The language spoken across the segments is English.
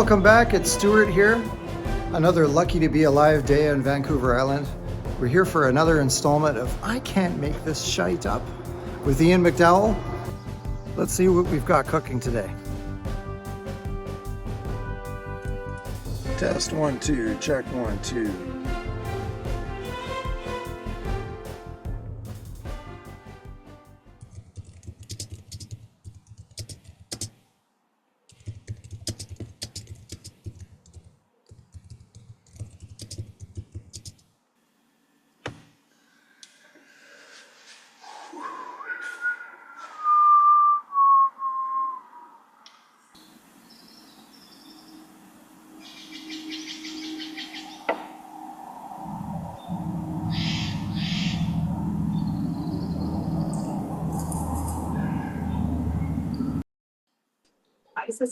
Welcome back. It's Stewart here. Another lucky to be alive day on Vancouver Island. We're here for another installment of I Can't Make This Shite Up with Ian McDowell. Let's see what we've got cooking today. Test 1, 2, check 1, 2.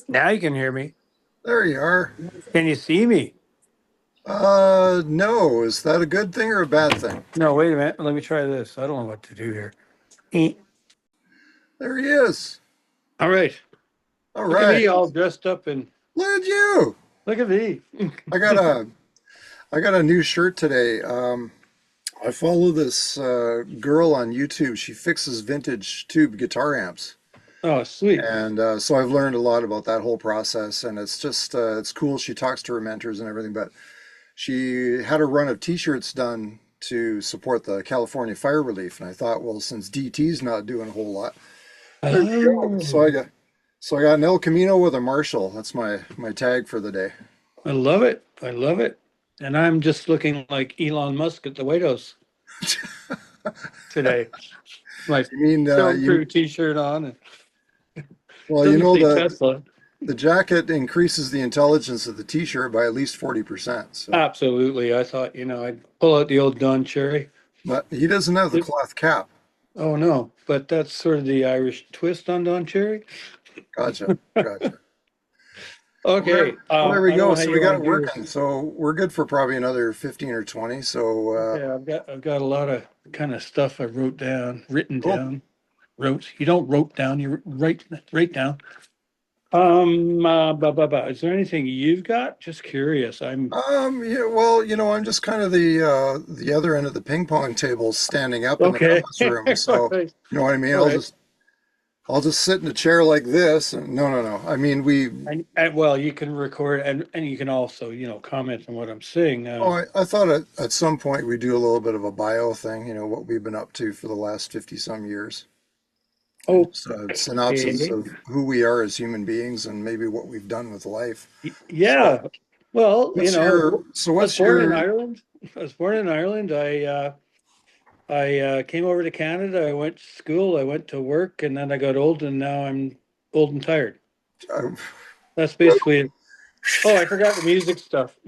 Now you can hear me. There you are. Can you see me? No. Is that a good thing or a bad thing? No, wait a minute. Let me try this. I don't know what to do here. There he is. All right. All Look at me right. all dressed up and Look at you. look at me. I got a I got a new shirt today. I follow this girl on YouTube. She fixes vintage tube guitar amps. Oh, sweet. And so I've learned a lot about that whole process, and it's just it's cool. She talks to her mentors and everything, but she had a run of t-shirts done to support the California fire relief, and I thought, well, since DT's not doing a whole lot, there you go. So I got an El Camino with a Marshall. That's my tag for the day. I love it. I love it. And I'm just looking like Elon Musk at the White House today. My You mean soundproof t-shirt on. And well, you doesn't know say the Tesla. the jacket increases the intelligence of the t-shirt by at least 40%. So, Absolutely. I thought, I'd pull out the old Don Cherry. but he doesn't have the cloth cap. Oh, no. But that's sort of the Irish twist on Don Cherry. Gotcha. Okay. Well, there we I don't go. know how So you we got want it to do this. working. So we're good for probably another 15 or 20. So Yeah, I've got a lot of kind of stuff I written cool. down. Wrote. You don't wrote down, you write down. Is there anything you've got? Just curious. Yeah, well, I'm just kind of the other end of the ping pong table standing up in the Okay. classroom. All So right. you know what I mean? All right. I'll just sit in a chair like this. And no. I mean, Well, you can record and you can also, comment on what I'm saying. I thought at some point we do a little bit of a bio thing, what we've been up to for the last 50 some years. Oh, Just a synopsis of who we are as human beings and maybe what we've done with life. So yeah. Well, I was what's born in your, Ireland. I was born in Ireland. I came over to Canada. I went to school. I went to work, and then I got old, and now I'm old and tired. uh, That's basically it. Oh, I forgot the music stuff.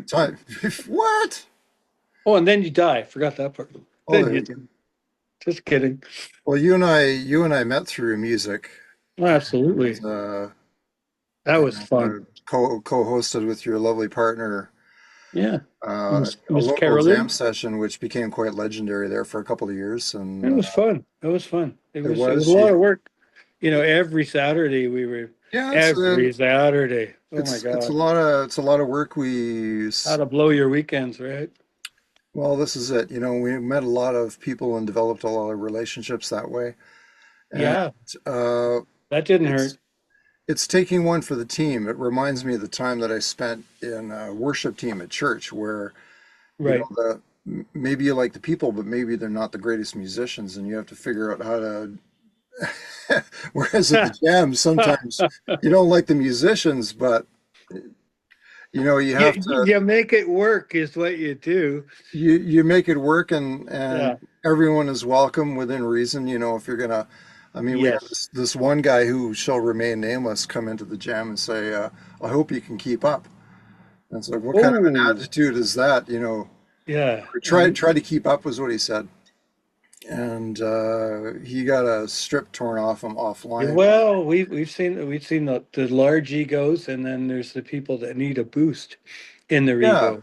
time, what? Oh, and then you die. Forgot that part. Oh, Then there you you go. do. Just kidding. Well, you and I met through music. Oh, absolutely. Uh, That was and fun. co-hosted with your lovely partner Yeah. a Miss local jam Carolyn. session, which became quite legendary there for a couple of years. And It was fun. It was fun. it It was a was lot you, of work. Every Saturday we were yeah, every Saturday. Oh my it's a God. lot of work. How to blow your weekends, right? Well, this is it. We met a lot of people and developed a lot of relationships that way. And Yeah. uh, That didn't it's hurt. it's taking one for the team. It reminds me of the time that I spent in a worship team at church, where Right. maybe you like the people, but maybe they're not the greatest musicians, and you have to figure out how to. Whereas at the jam, sometimes you don't like the musicians, but you have to You make it work is what you do. you make it work, and Yeah. everyone is welcome within reason. If you're gonna, I mean, we had Yes. this one guy who shall remain nameless come into the jam and say, "I hope you can keep up." And it's like, what kind of an Oh, attitude is that? yeah. Try to keep up was what he said, and he got a strip torn off him offline. Well, we've seen the large egos, and then there's the people that need a boost in their Yeah,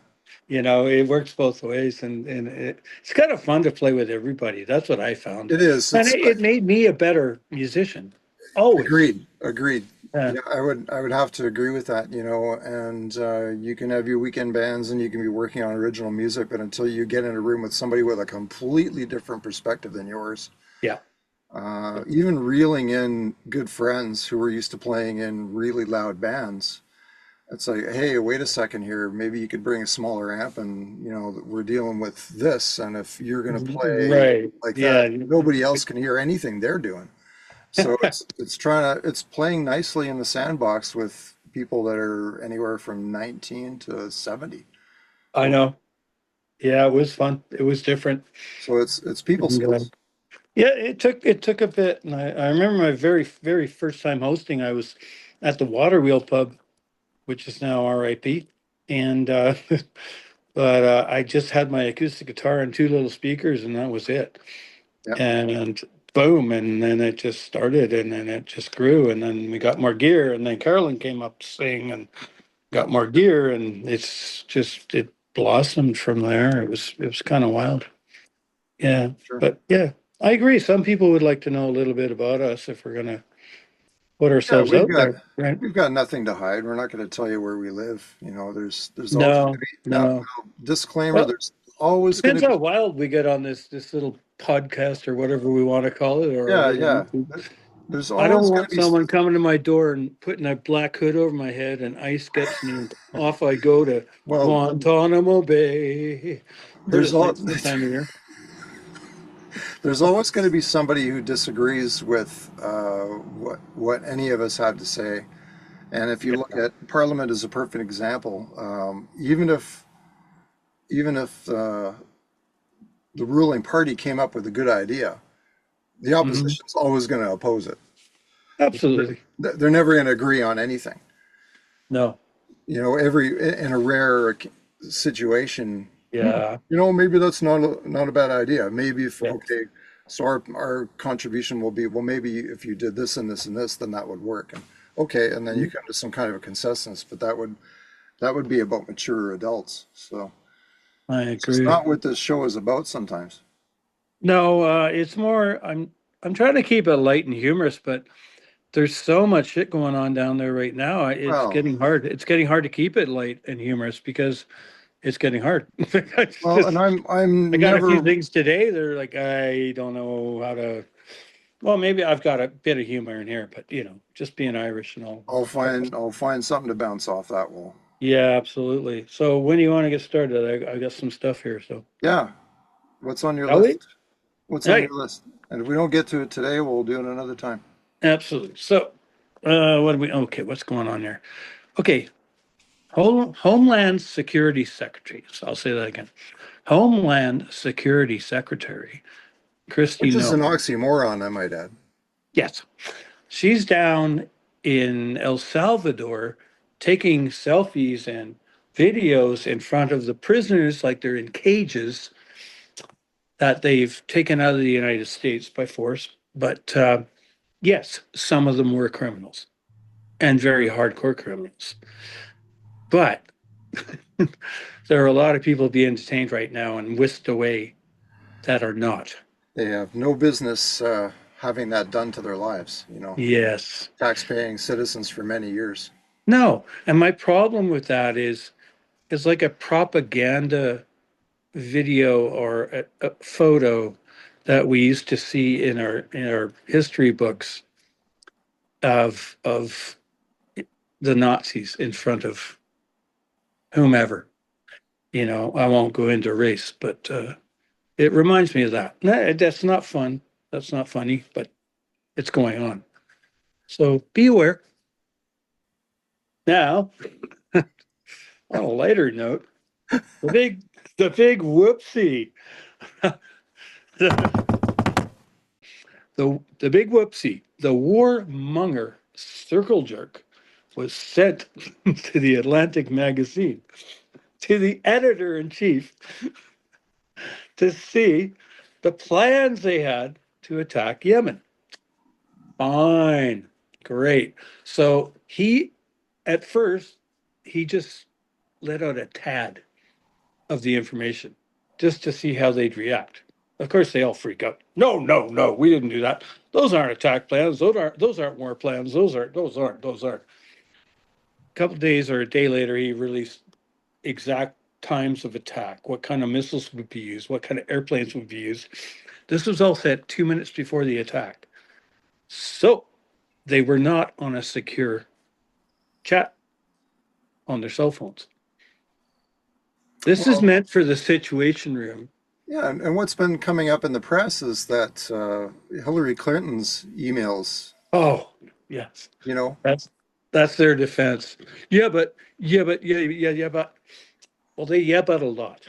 ego. It works both ways, and it's kind of fun to play with everybody. That's what I found, it is. and It's it made me a better musician. Always. agreed. Yeah, Yeah, I would have to agree with that, and you can have your weekend bands and you can be working on original music, but until you get in a room with somebody with a completely different perspective than yours, yeah. even reeling in good friends who were used to playing in really loud bands, it's like, hey, wait a second here, maybe you could bring a smaller amp and, we're dealing with this, and if you're going to play Right. like that, Yeah. nobody else can hear anything they're doing. So it's playing nicely in the sandbox with people that are anywhere from 19 to 70. I know. Yeah, it was fun. It was different. So it's people And, skills. yeah, it took a bit. And I remember my very first time hosting, I was at the Water Wheel Pub, which is now RIP. And but I just had my acoustic guitar and two little speakers, and that was it. Yeah, And boom, and then it just started, and then it just grew, and then we got more gear, and then Carolyn came up to sing and got more gear, and it blossomed from there. It was kind of wild. Yeah, sure. but yeah, I agree. Some people would like to know a little bit about us if we're gonna put Yeah, ourselves we've out got there, right? we've got nothing to hide. We're not going to tell you where we live. There's always going to No, be no. disclaimer. Well, There's always going depends to be how wild we get on this little podcast or whatever we want to call it, or our yeah, little yeah. YouTube. There's I don't always going to want be someone coming to my door and putting a black hood over my head and ice gets me and off I go to well, Guantanamo Bay. Heard there's it all like this time of year. there's always going to be somebody who disagrees with what any of us have to say. And if you look Yeah. at Parliament as a perfect example, even if the ruling party came up with a good idea, the Hmm. opposition's always going to oppose it. Absolutely. They're never going to agree on anything. No. Every in a rare situation, Yeah. maybe that's not a bad idea. Maybe if Yeah. okay, so our contribution will be, well, maybe if you did this and this and this, then that would work. And okay, and then you Mhm. come to some kind of a consensus, but that would be about mature adults. So I it's just agree. not what this show is about sometimes. No, it's more I'm trying to keep it light and humorous, but there's so much shit going on down there right now. It's Well, getting hard. It's getting hard to keep it light and humorous because it's getting hard. It's well, and just I'm I I'm got a few never. things today. They're like, I don't know how to. Well, maybe I've got a bit of humor in here, but just being Irish and all. I'll find something to bounce off that wall. Yeah, absolutely. So when do you want to get started? I got some stuff here. So Yeah. What's on your shall we? list? What's on Right. your list? And if we don't get to it today, we'll do it another time. Absolutely. So, what do we? Okay, what's going on there? Okay, Homeland Security Secretary. So I'll say that again. Homeland Security Secretary Christy Which is an No. oxymoron, I might add. Yes, she's down in El Salvador taking selfies and videos in front of the prisoners like they're in cages that they've taken out of the United States by force. But yes, some of them were criminals and very hardcore criminals. But there are a lot of people being detained right now and whisked away that are not. They have no business having that done to their lives, Yes. tax-paying citizens for many years. No. And my problem with that is it's like a propaganda video or a photo that we used to see in our history books of the Nazis in front of whomever. I won't go into race, but it reminds me of that. That's not fun. That's not funny, but it's going on. So be aware. Now, on a lighter note, the big the big whoopsie. The big whoopsie, the warmonger circle jerk was sent to the Atlantic magazine, to the editor in chief, to see the plans they had to attack Yemen. Fine, great. So at first, he just let out a tad of the information just to see how they'd react. Of course, they all freak out. No, no, no, we didn't do that. Those aren't attack plans. Those aren't war plans. Those aren't. A couple days or a day later, he released exact times of attack, what kind of missiles would be used, what kind of airplanes would be used. This was all set 2 minutes before the attack. So they were not on a secure chat on their cell phones. This is Well, meant for the situation room. yeah, and what's been coming up in the press is that Hillary Clinton's emails, Oh, yes. you know, That's that's their defense. Yeah, but well, they yeah but a lot.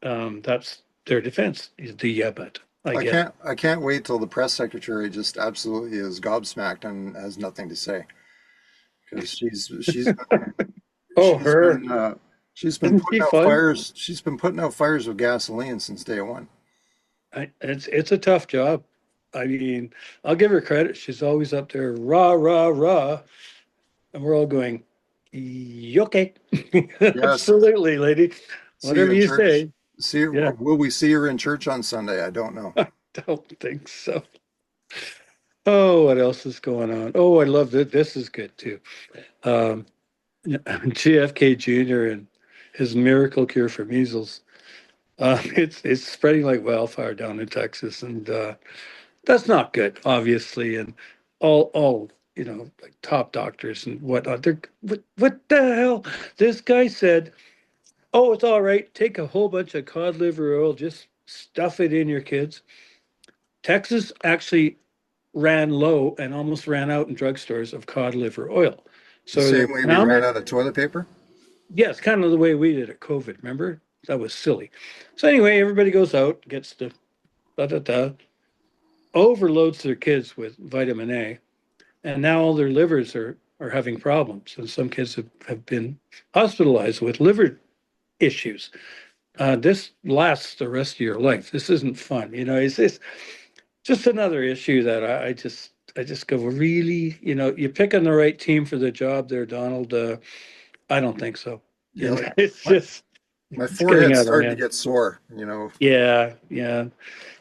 That's their defense is the yeah but. I get it. I can't wait till the press secretary just absolutely is gobsmacked and has nothing to say because Oh, she's her. been she's been Isn't she putting out fun? fires. She's been putting out fires with gasoline since day one. It's a tough job. I mean, I'll give her credit. She's always up there, rah, rah, rah. And we're all going, okay. Yes, Absolutely, lady. see you Whatever in you church. say. See, Yeah, will we see her in church on Sunday? I don't know. don't think so. Oh, what else is going on? Oh, I love that. This is good too. Um, GFK Jr. and his miracle cure for measles. It's spreading like wildfire down in Texas, and that's not good, obviously. And all like top doctors and whatnot. They're what the hell? This guy said, "Oh, it's all right. Take a whole bunch of cod liver oil, just stuff it in your kids." Texas actually ran low and almost ran out in drugstores of cod liver oil. The So they same way we found ran it. out of toilet paper. Yes, kind of the way we did at COVID. Remember? That was silly. So anyway, everybody goes out, gets the da da da, overloads their kids with vitamin A, and now all their livers are having problems. And some kids have been hospitalized with liver issues. This lasts the rest of your life. This isn't fun. It's just another issue that I just go, really, you picking the right team for the job there, Donald. I don't think so. Yeah, And like it's my, just my it's getting forehead's out of starting to hand. get sore. You know. Yeah, yeah,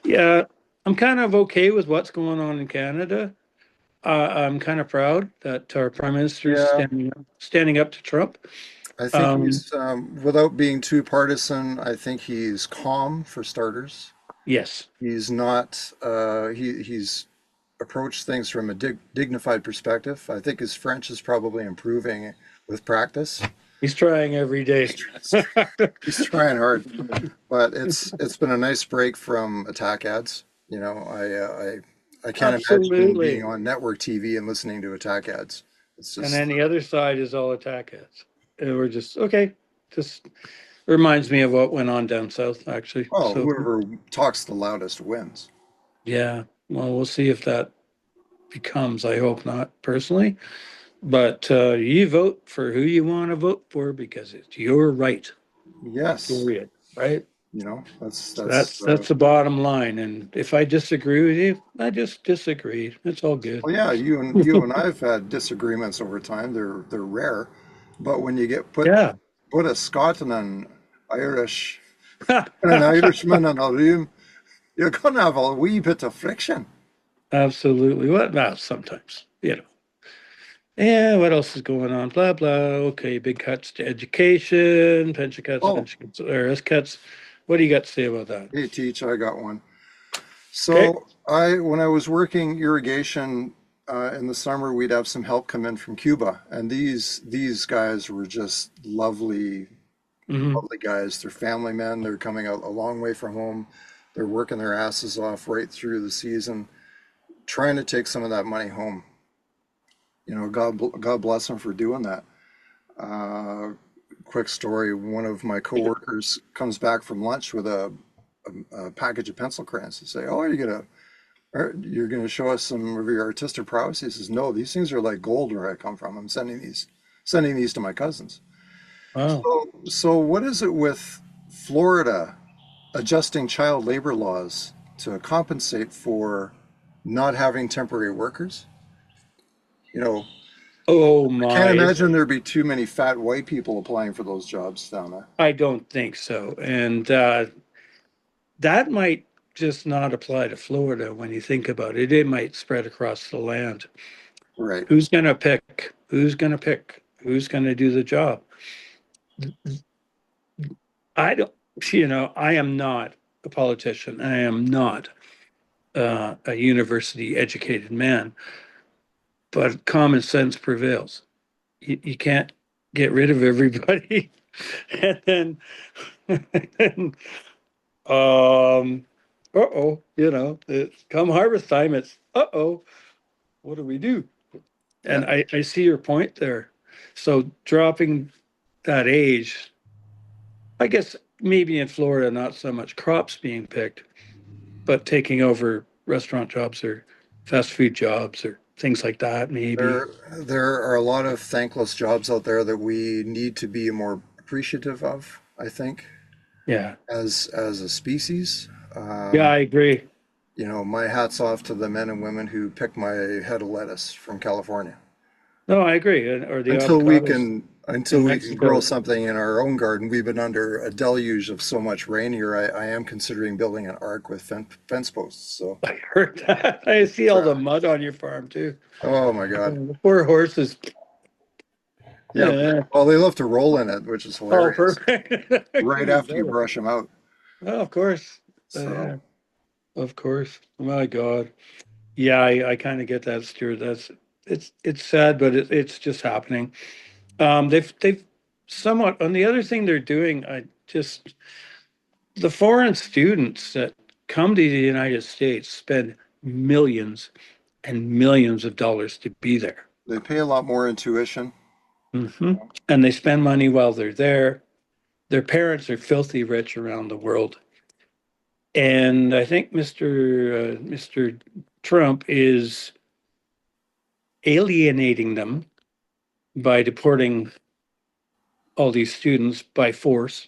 yeah. I'm kind of okay with what's going on in Canada. I'm kind of proud that our prime minister is Yeah, standing up to Trump. I think Um, he's without being too partisan. I think he's calm for starters. yes, He's not. He's approached things from a dignified perspective. I think his French is probably improving with practice. he's trying every day. He's trying hard, but it's been a nice break from attack ads. You know, I can't imagine being Absolutely. on network TV and listening to attack ads. It's And just then the other side is all attack ads. And we're just okay. Just reminds me of what went on down south, actually. oh, So whoever talks the loudest wins. yeah, well, we'll see if that becomes. I hope not, personally. But you vote for who you want to vote for because it's your right. Yes, Period. Right. you know So that's the bottom line. And if I disagree with you, I just disagree. It's all good. well, yeah. You and I've had disagreements over time. They're rare, but when you get Yeah. put a Scot Irish and an Irishman in a room, you're gonna have a wee bit of friction. Absolutely. What? Well, sometimes. Yeah, what else is going on? Blah blah. Okay, big cuts to education, Oh, pension cuts, IRS cuts. What do you got to say about that? hey, Teach, I got one. Okay. So when I was working irrigation in the summer, we'd have some help come in from Cuba, and these guys were just lovely, Hmm. lovely guys. They're family men. They're coming out a long way from home. They're working their asses off right through the season, trying to take some of that money home. You know, God bless them for doing that. Uh, quick story: one of my coworkers comes back from lunch with a package of pencil crayons to say, "Oh, you're gonna show us some of your artistic prowess." He says, "No, these things are like gold where I come from. I'm sending these to my cousins." Wow. So what is it with Florida adjusting child labor laws to compensate for not having temporary workers? You know, Oh I can't my. imagine there'd be too many fat white people applying for those jobs down there. I don't think so. And that might. just not apply to Florida when you think about it. It might spread across the land. Right. Who's going to pick? Who's going to pick? Who's going to do the job? I don't, I am not a politician. I am not a university educated man, but common sense prevails. You can't get rid of everybody. And then, and, come harvest time, it's, what do we do? Yeah. And I see your point there. So dropping that age, I guess maybe in Florida, not so much crops being picked, but taking over restaurant jobs or fast food jobs or things like that, maybe. There are a lot of thankless jobs out there that we need to be more appreciative of, I think, Yeah. as a species. Yeah, Um, I agree. my hat's off to the men and women who pick my head of lettuce from California. No, I agree. Or the Until we avocados can until in we can grow Mexico. something in our own garden, we've been under a deluge of so much rain here. I am considering building an ark with fence posts. So I heard that. I see all the mud on your farm too. oh my God. The poor horses. Yeah. Yeah. Well, they love to roll in it, which is Oh, hilarious. perfect. Right Couldn't be after you better. brush them out. Oh, of course. So Of course. My God. Yeah, I kind of get that, Stuart. It's sad, but it's just happening. They've somewhat on the other thing they're doing. I just the foreign students that come to the United States spend millions and millions of dollars to be there. they pay a lot more in tuition. hmm And they spend money while they're there. Their parents are filthy rich around the world. And I think Mr. Trump is alienating them by deporting all these students by force.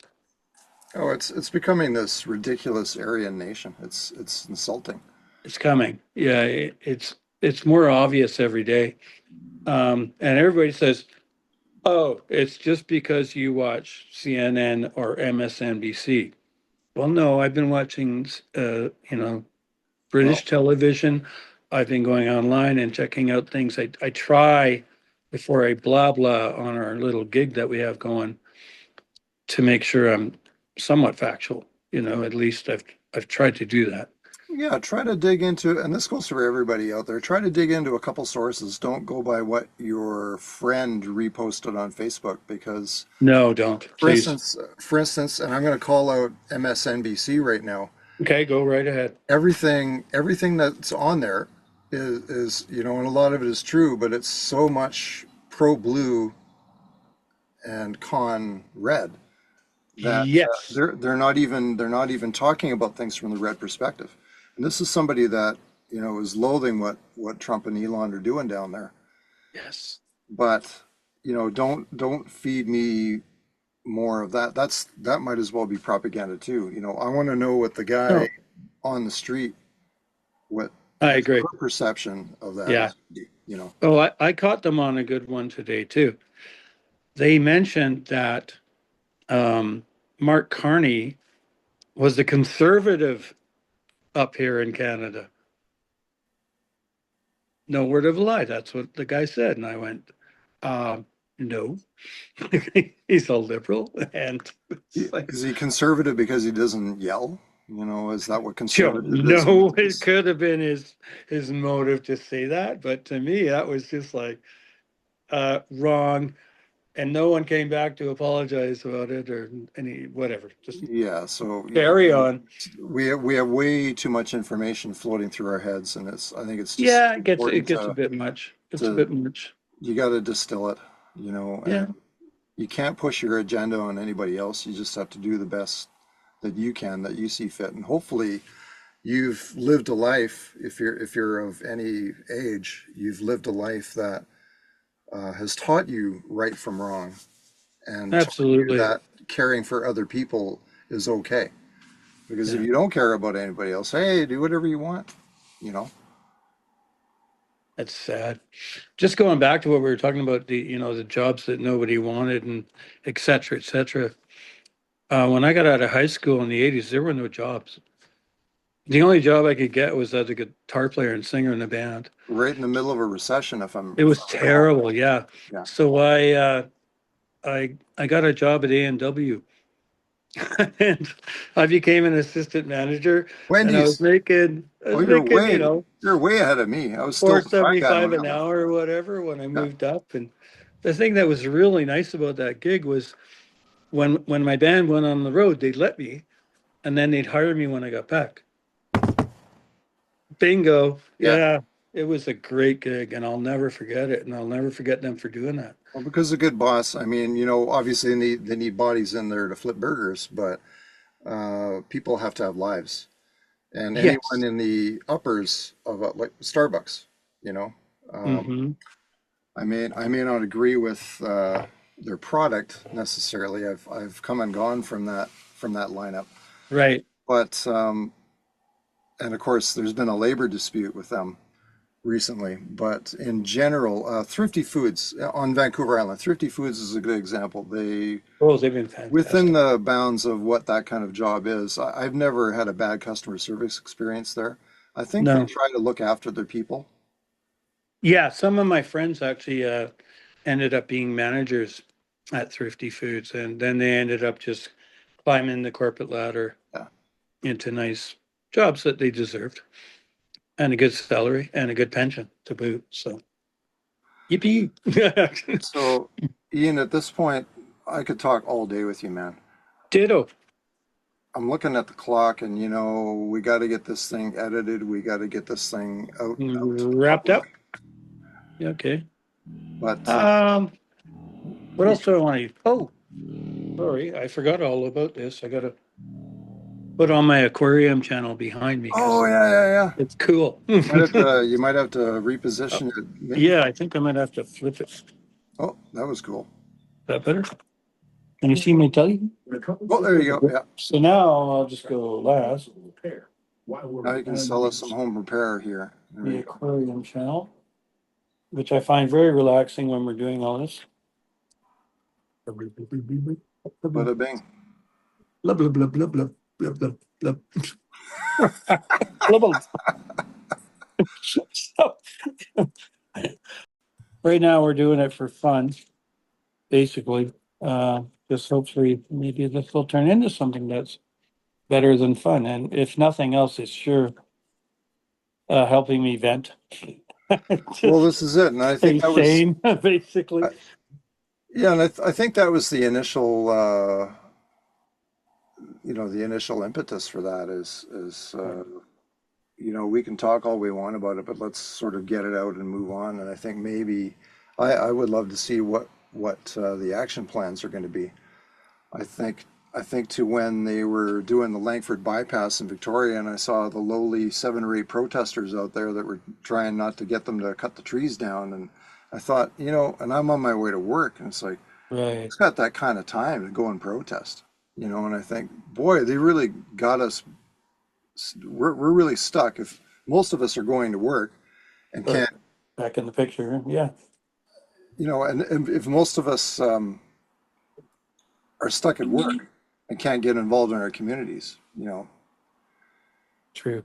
Oh, it's becoming this ridiculous Aryan nation. It's insulting. It's coming. Yeah, it's more obvious every day. And everybody says, "Oh, it's just because you watch CNN or MSNBC." Well, no, I've been watching, Well, British television. I've been going online and checking out things. I try before I blah blah on our little gig that we have going to make sure I'm somewhat factual. At least I've tried to do that. yeah, try to dig into, and this goes for everybody out there. Try to dig into a couple sources. Don't go by what your friend reposted on Facebook because, No, don't, please. for instance, and I'm going to call out MSNBC right now. Okay, go right ahead. Everything that's on there is and a lot of it is true, but it's so much pro blue and con red that Yes. they're not even talking about things from the red perspective. And this is somebody that is loathing what Trump and Elon are doing down there. Yes. But don't feed me more of that. That might as well be propaganda too. I want to know what the guy No, on the street, what I his agree. perception of that Yeah. is. You know, Oh, I caught them on a good one today too. They mentioned that Mark Carney was the conservative up here in Canada. No word of a lie. That's what the guy said. And I went, no, he's a liberal. And it's like, is he conservative because he doesn't yell? Is that what Joe, conservatism no, it is? could have been his motive to say that. But to me, that was just like wrong. And no one came back to apologize about it or any whatever. Just Yeah, so carry on. we have way too much information floating through our heads, and I think it's just Yeah, it important gets a bit much. It's a to bit much. you got to distill it, and Yeah, you can't push your agenda on anybody else. You just have to do the best that you can, that you see fit, and hopefully you've lived a life. If you're of any age, you've lived a life that has taught you right from wrong and taught you absolutely. that caring for other people is okay. Because if Yeah, you don't care about anybody else, hey, do whatever you want, you know? that's sad. Just going back to what we were talking about, the jobs that nobody wanted and et cetera, et cetera. When I got out of high school in the 80s, there were no jobs. The only job I could get was as a guitar player and singer in a band. Right in the middle of a recession, if I'm It if was I recall. terrible, yeah. Yeah. So I got a job at A&W and I became an assistant manager and Wendy's. I Oh, was making, you know, you're way ahead of me. I was still four the fry seventy guy five when I an left. hour or whatever when I Yeah. moved up. And the thing that was really nice about that gig was when my band went on the road, they'd let me and then they'd hire me when I got back. Bingo. Yeah. Yeah. It was a great gig and I'll never forget it. And I'll never forget them for doing that. Well, because a good boss, I mean, obviously they need bodies in there to flip burgers, but people have to have lives. And anyone Yes. in the uppers of like Starbucks, you know, um, Hmm. I may not agree with their product necessarily. I've come and gone from that lineup, Right. but and of course there's been a labor dispute with them recently. But in general, Thrifty Foods on Vancouver Island, Thrifty Foods is a good example. They Oh, they've been within fantastic. the bounds of what that kind of job is. I've never had a bad customer service experience there. I think they No. try to look after their people. Yeah, some of my friends actually ended up being managers at Thrifty Foods, and then they ended up just climbing the corporate ladder Yeah. into nice jobs that they deserved, and a good salary and a good pension to boot. So, yippee! So, Ian, at this point, I could talk all day with you, man. Ditto. I'm looking at the clock, and we got to get this thing edited. We got to get this thing out to the Wrapped public. up. Yeah, okay. But Um, what we, else do I want to? Oh, sorry, I forgot all about this. I got to put on my aquarium channel behind me oh because yeah, yeah, yeah. it's cool. You might have to reposition it. Yeah, I think I might have to flip it. Is Oh, that was cool. that better? Can you see my telly? Oh, there you go. Yeah. So now I'll just go last. Now you can sell us some home repair here. There The you go. aquarium channel, which I find very relaxing when we're doing all this. Blah, Bada bing. blah, blah, blah, blah, blah, blah, blah, blah. Blah, blah. So, right now we're doing it for fun, basically. Just hopefully maybe this will turn into something that's better than fun. And if nothing else, it's sure helping me vent. Well, Just this is it, and I think stay that was, sane, basically. uh, yeah, and I think that was the initial, the initial impetus for that is we can talk all we want about it, but let's sort of get it out and move on. And I think maybe I would love to see what the action plans are going to be. I think I think to when they were doing the Langford bypass in Victoria, and I saw the lowly 7 or 8 protesters out there that were trying not to get them to cut the trees down, and I thought, and I'm on my way to work, and it's like, Right. who's got that kind of time to go and protest? And I think, boy, they really got us. We're really stuck if most of us are going to work and Right. can't, Back in the picture. Yeah. and if most of us are stuck at work and can't get involved in our communities. True.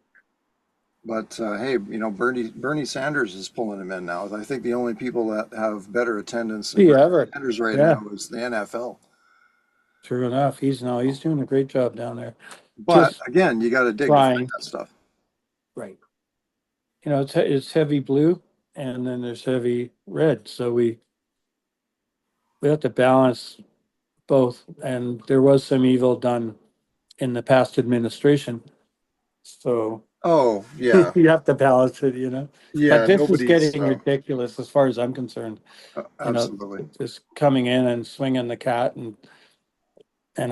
But hey, Bernie Sanders is pulling him in now. I think the only people that have better attendance than See, Bernie ever. Sanders right Yeah. now is the NFL. True enough. He's doing a great job down there. But Just again, you got to dig to find trying. that stuff. Right. It's heavy blue and then there's heavy red. So we have to balance both. And there was some evil done in the past administration. So Oh yeah, you have to balance it. But yeah. this is Nobody's getting ridiculous as far as I'm concerned. You know, absolutely. just coming in and swinging the cat and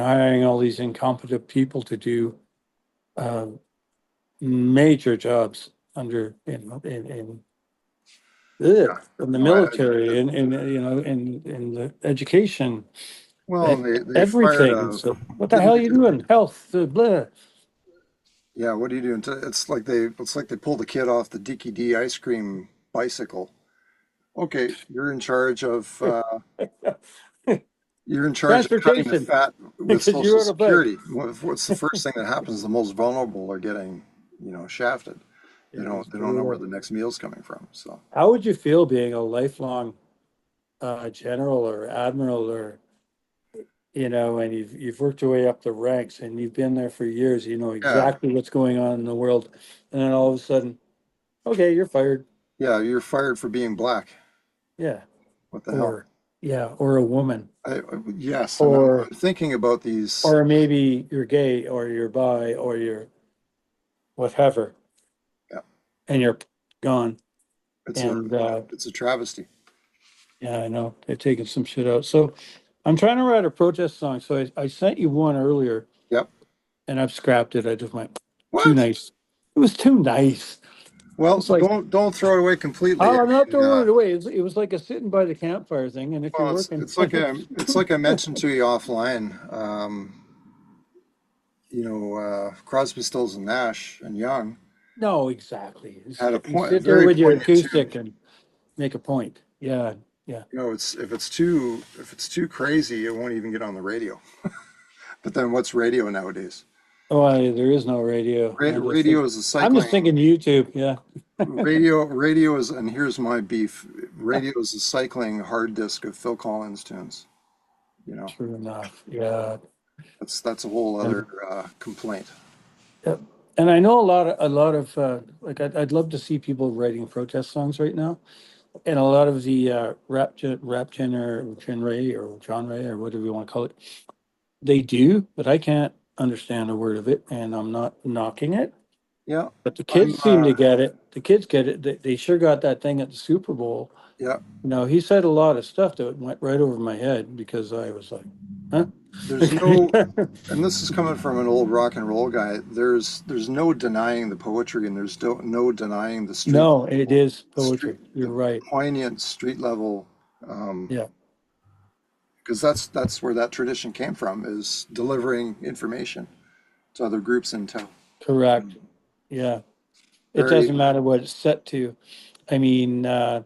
hiring all these incompetent people to do uh, major jobs under ugh, in the No, military in the education, well, eh, they fired everything. a So what the hell didn't are you doing? Health, blah. yeah. What are you doing? It's like they pulled the kid off the Dicky D ice cream bicycle. Okay, you're in charge of cutting the Transportation, fat with because you Social rode a bike. Security. What's the first thing that happens? The most vulnerable are getting shafted. It was They don't know where brutal. the next meal's coming from. So How would you feel being a lifelong general or admiral or and you've worked your way up the ranks and you've been there for years, you know yeah, exactly what's going on in the world, and then all of a sudden, okay, you're fired. yeah, you're fired for being black. Yeah. What the hell? Or yeah, or a woman. Yes, and Or I'm thinking about these. or maybe you're gay or you're bi or you're whatever, Yeah, and you're gone. it's a And it's a travesty. yeah, I know they're taking some shit out. So I'm trying to write a protest song. So I sent you one earlier Yep. and I've scrapped it. I just went too What? nice. It was too nice. Well, It's like, don't throw it away completely. oh, I I'm not mean, throwing it away. It was like a sitting by the campfire thing. And if you're well, working, it's like I mentioned to you offline. Crosby, Stills, and Nash and Young no, exactly. had a You point, sit there very with your poignant tune. acoustic and make a point. Yeah, yeah. It's if it's too crazy, it won't even get on the radio. But then what's radio nowadays? Oh, there is no radio. Radio is a I'm just cycling thinking YouTube. Yeah, radio is, and here's my beef. Radio is a cycling hard disk of Phil Collins tunes. You know, true enough. Yeah. that's a whole other And complaint. yeah. And I know a lot of like I'd love to see people writing protest songs right now. And a lot of the rap genre or whatever you want to call it, they do, but I can't understand a word of it, and I'm not knocking it. Yeah, But the I'm kids seem to get it. The kids get it. They sure got that thing at the Super Bowl. yeah. He said a lot of stuff that went right over my head because I was like, huh? There's no, and this is coming from an old rock and roll guy. There's no denying the poetry, and there's no denying the No, it is poetry. You're the right. poignant street level, um, Yeah, because that's where that tradition came from, is delivering information to other groups in town. correct. Yeah. It Very, doesn't matter what it's set to. I mean, I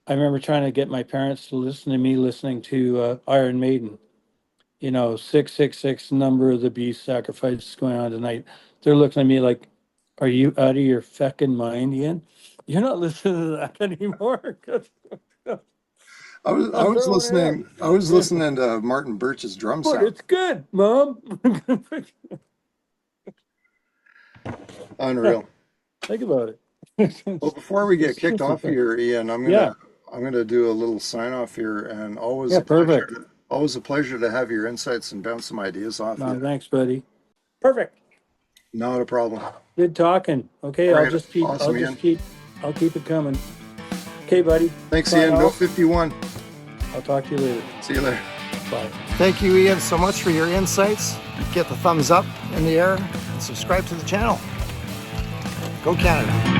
remember trying to get my parents to listen to me listening to Iron Maiden. 666 number of the beast sacrifice is going on tonight. They're looking at me like, are you out of your feckin' mind, Ian? You're not listening to that anymore. 'Cause I'm throwing it out. I was listening to Martin Birch's drum But sound. it's good, Mom. Unreal. Think about it. Well, before we get It's kicked just a off thing. here, Ian, Yeah, I'm gonna do a little sign off here, and yeah, perfect. always a pleasure to have your insights and bounce some ideas off you. No, thanks, buddy. Perfect. Not a problem. Good talking. Okay, All right, awesome, Ian. I'll keep it coming. Okay, buddy. Thanks, Bye Ian. Bill all. 51. I'll talk to you later. See you later. Bye. Thank you, Ian, so much for your insights. Get the thumbs up in the air and subscribe to the channel. Go Canada.